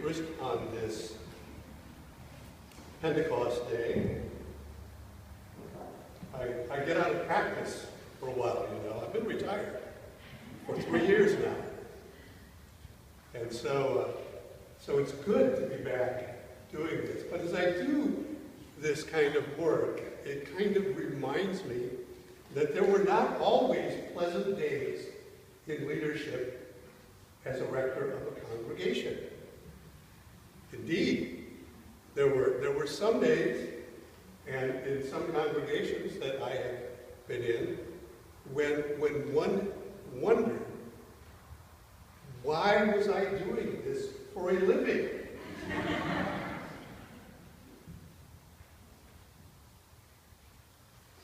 just on this Pentecost Day, I get out of practice for a while, you know. I've been retired for 3 years now. And so it's good to be back doing this. But as I do this kind of work, it kind of reminds me that there were not always pleasant days in leadership as a rector of a congregation. Indeed, there were some days, and in some congregations that I have been in, when one wondered, why was I doing this for a living?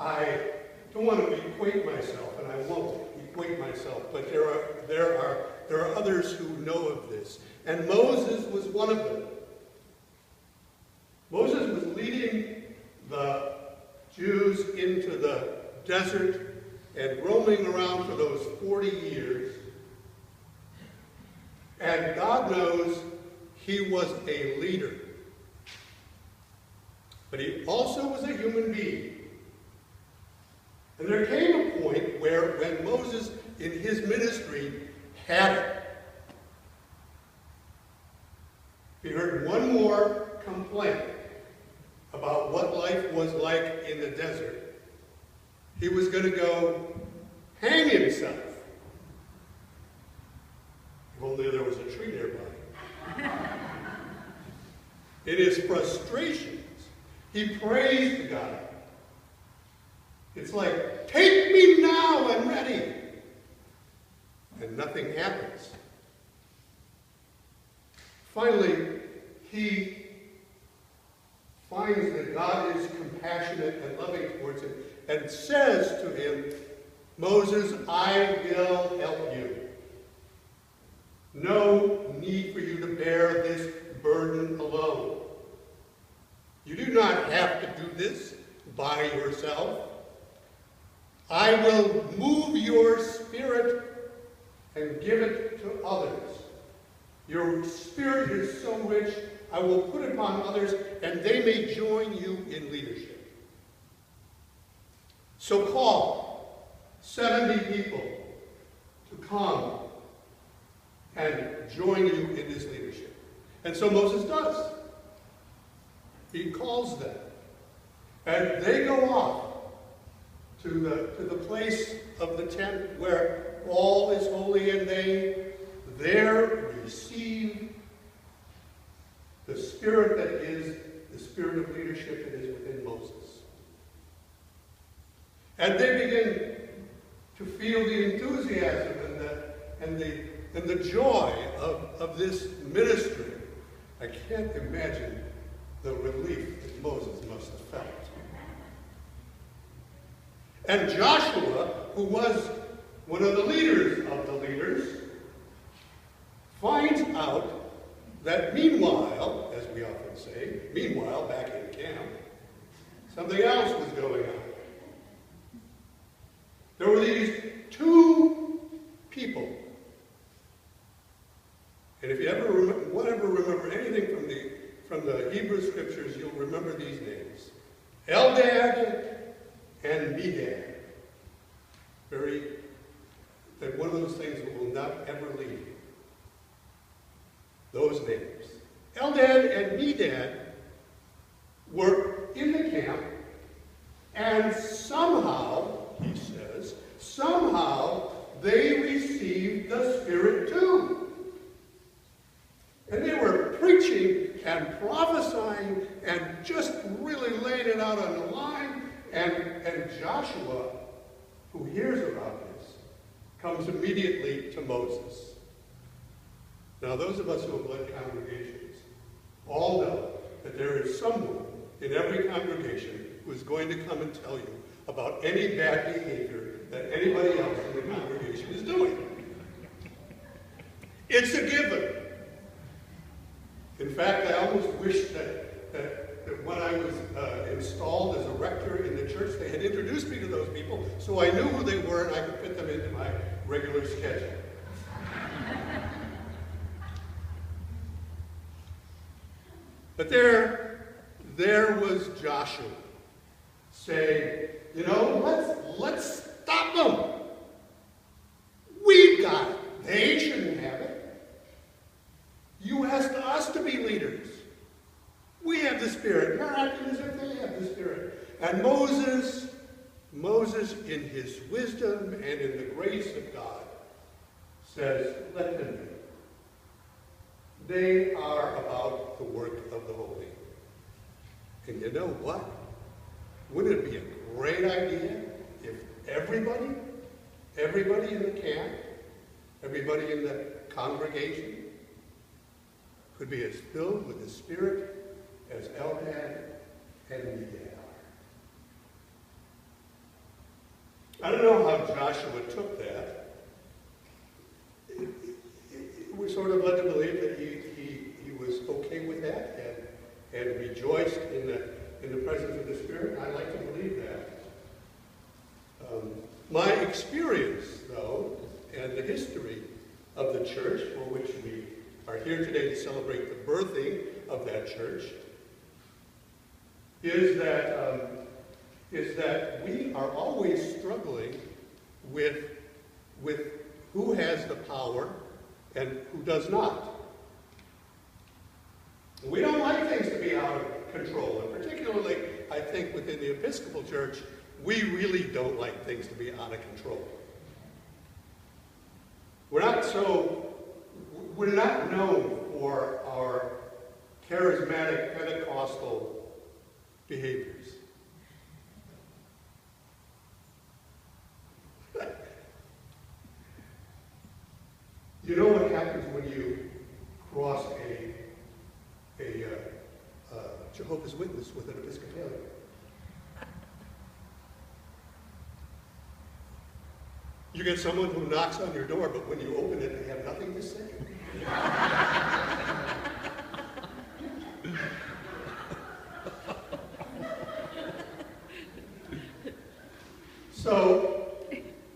I don't want to equate myself, and I won't equate myself, but there are others who know of this. And Moses was one of them. Moses was leading the Jews into the desert and roaming around for those 40 years. And God knows he was a leader. But he also was a human being. And there came a point where, when Moses, in his ministry, had it, he heard one more complaint about what life was like in the desert. He was going to go hang himself. If only there was a tree nearby. In his frustrations, he praised God. It's like, take me now, I'm ready. And nothing happens. Finally, he finds that God is compassionate and loving towards him and says to him, Moses, I will help you. No need for you to bear this burden alone. You do not have to do this by yourself. I will move your spirit and give it to others. Your spirit is so rich, I will put it upon others, and they may join you in leadership. So call 70 people to come and join you in this leadership. And so Moses does. He calls them. And they go off to the place of the tent where all is holy, and they there receive the spirit that is the spirit of leadership that is within Moses. And they begin to feel the enthusiasm and the joy of this ministry. I can't imagine the relief that Moses must have felt. And Joshua, who was one of the leaders of the leaders, finds out that meanwhile, as we often say, meanwhile, back in camp, something else was going on. There were these two people. And if you ever remember anything from the Hebrew scriptures, you'll remember these names. Eldad and Medad. That one of those things that will not ever leave you. Those names. Eldad and Medad were in the camp, and somehow, he says, somehow they received the Spirit too. And they were preaching and prophesying and just really laying it out on the line. And Joshua, who hears about this, comes immediately to Moses. Now, those of us who have led congregations all know that there is someone in every congregation who is going to come and tell you about any bad behavior that anybody else in the congregation is doing. It's a given. In fact, I almost wish that when I was installed as a rector in the church, they had introduced me to those people so I knew who they were and I could fit them into my regular schedule. But there was Joshua saying, let's stop them. We've got it. They shouldn't have it. You asked us to be leaders. We have the Spirit. You're acting as if they have the Spirit. And Moses, in his wisdom and in the grace of God, says, let them be. They are about the work of the holy. And you know what? Wouldn't it be a great idea if everybody in the camp, everybody in the congregation could be as filled with the Spirit as Eldad and Medad are? I don't know how Joshua took that. We're sort of led to believe that he was okay with that and rejoiced in the presence of the Spirit. I like to believe that. My experience, though, and the history of the church, for which we are here today to celebrate the birthing of that church, is that we are always struggling with who has the power and who does not. We don't like things to be out of control, and particularly, I think, within the Episcopal Church, we really don't like things to be out of control. We're not known for our charismatic Pentecostal behaviors. You know what happens when you cross a Jehovah's Witness with an Episcopalian? You get someone who knocks on your door, but when you open it, they have nothing to say.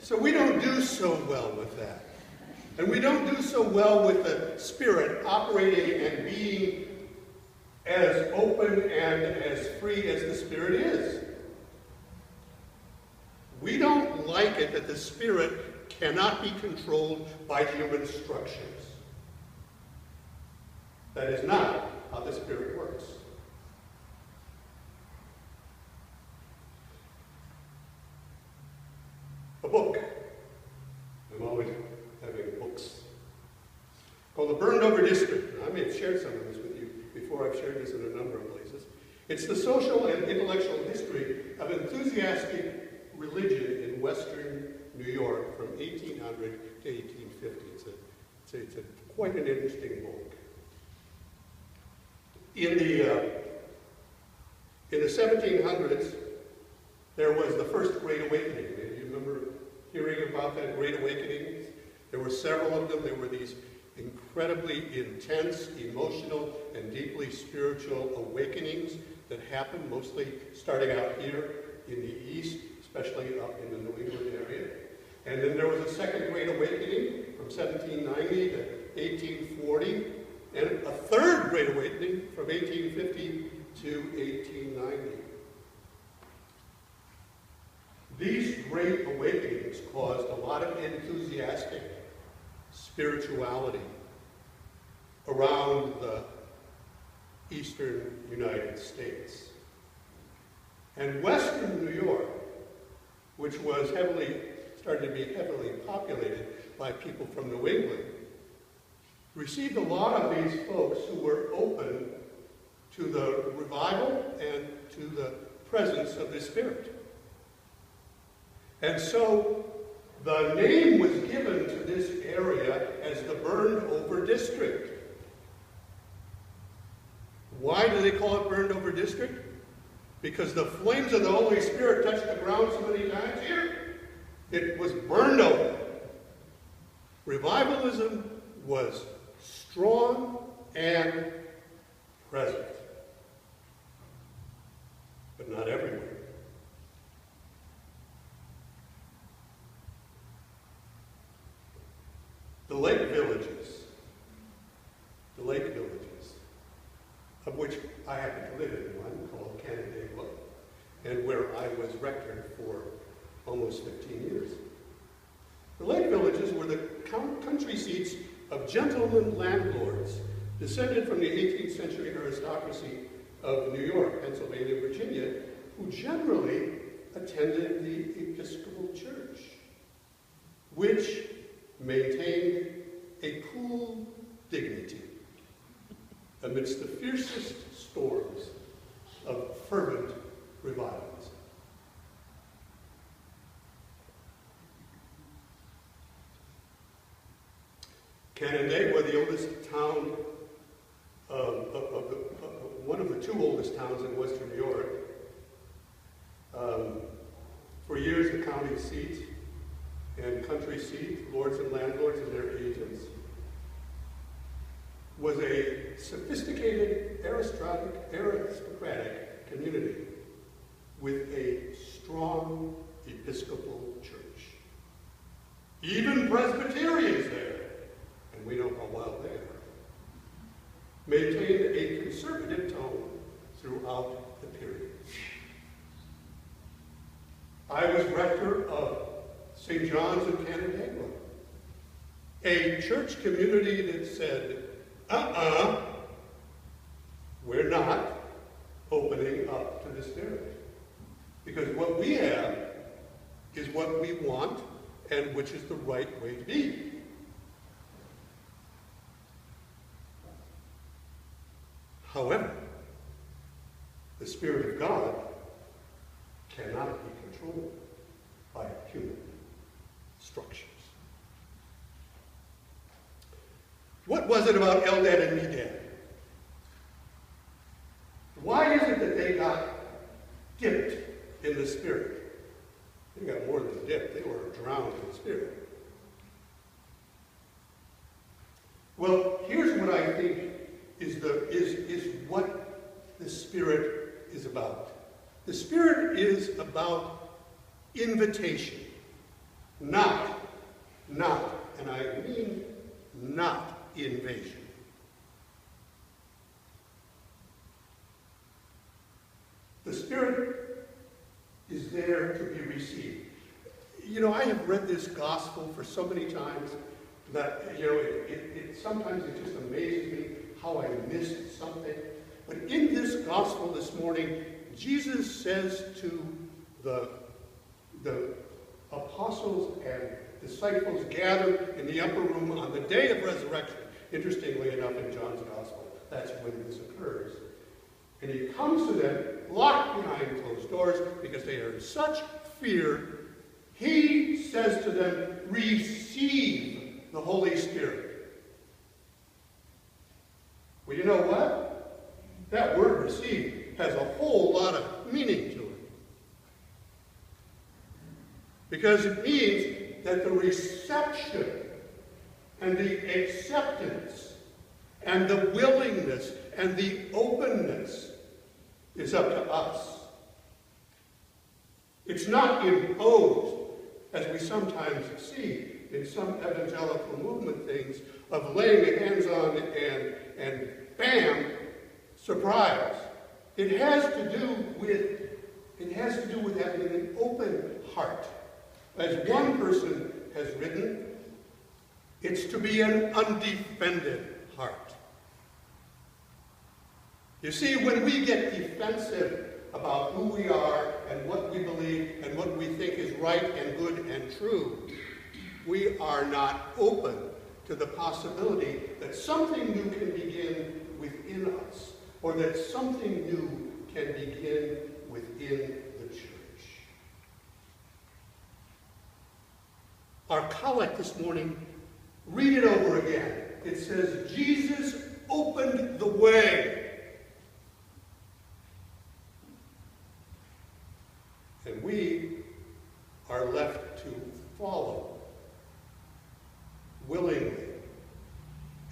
So we don't do so well with that. And we don't do so well with the Spirit operating and being as open and as free as the Spirit is. We don't like it that the Spirit cannot be controlled by human structures. That is not how the Spirit works. A book. I'm always having books. Called The Burned Over District. I may have shared some of this with you before. I've shared this in a number of places. It's the social and intellectual history of enthusiastic religion in Western New York from 1800 to 1850. It's quite an interesting book. In the 1700s, there was the First Great Awakening. Do you remember hearing about that Great Awakening? There were several of them. There were these incredibly intense, emotional, and deeply spiritual awakenings that happened, mostly starting out here in the East, especially up in the New England area. And then there was a Second Great Awakening from 1790 to 1840, and a Third Great Awakening from 1850 to 1890. These great awakenings caused a lot of enthusiastic spirituality around the eastern United States. And Western New York, which was started to be heavily populated by people from New England, received a lot of these folks who were open to the revival and to the presence of the Spirit. And so the name was given to this area as the Burned Over District. Why do they call it Burned Over District? Because the flames of the Holy Spirit touched the ground so many times here, it was burned over. Revivalism was strong and present, but not everywhere. The lake villages, of which rector for almost 15 years. The Lake Villages were the country seats of gentlemen landlords, descended from the 18th century aristocracy of New York, Pennsylvania, Virginia, who generally attended the Episcopal Church, which maintained a cool dignity amidst the fiercest storms of fervent revivalism. Canandaigua, the oldest town, one of the two oldest towns in western New York, for years the county seat and country seat, lords and landlords and their agents, was a sophisticated, aristocratic community with a strong Episcopal church. Even Presbyterians there, and we know how wild they are, maintained a conservative tone throughout the period. I was rector of St. John's in Canandaigua, a church community that said, we're not opening up to the Spirit. Because what we have is what we want and which is the right way to be. However, the Spirit of God cannot be controlled by human structures. What was it about Eldad and Medad? Why is it that they got dipped in the Spirit? They got more than dipped. They were drowned in the Spirit. Well, here's what I think is what the Spirit is about. The Spirit is about invitation, not, and I mean not invasion. The Spirit is there to be received. You know, I have read this gospel for so many times that, sometimes it just amazes me how I missed something. But in this gospel this morning, Jesus says to the apostles and disciples gathered in the upper room on the day of resurrection. Interestingly enough, in John's gospel, that's when this occurs. And he comes to them, locked behind closed doors, because they are in such fear. He says to them, receive the Holy Spirit. Well, you know what? That word receive has a whole lot of meaning to it. Because it means that the reception and the acceptance and the willingness and the openness is up to us. It's not imposed, as we sometimes see in some evangelical movement things, of laying hands on and bam, surprise. It has to do with having an open heart. As one person has written, it's to be an undefended heart. You see, when we get defensive about who we are and what we believe and what we think is right and good and true, we are not open to the possibility that something new can begin within us, or that something new can begin within the church. Our collect this morning, read it over again. It says, Jesus opened the way. And we are left to follow willingly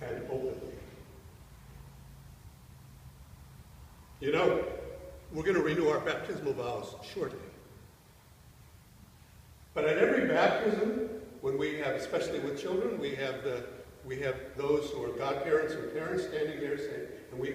and openly. You know, we're going to renew our baptismal vows shortly. But at every baptism, when we have, especially with children, we have those who are godparents or parents standing there saying, and we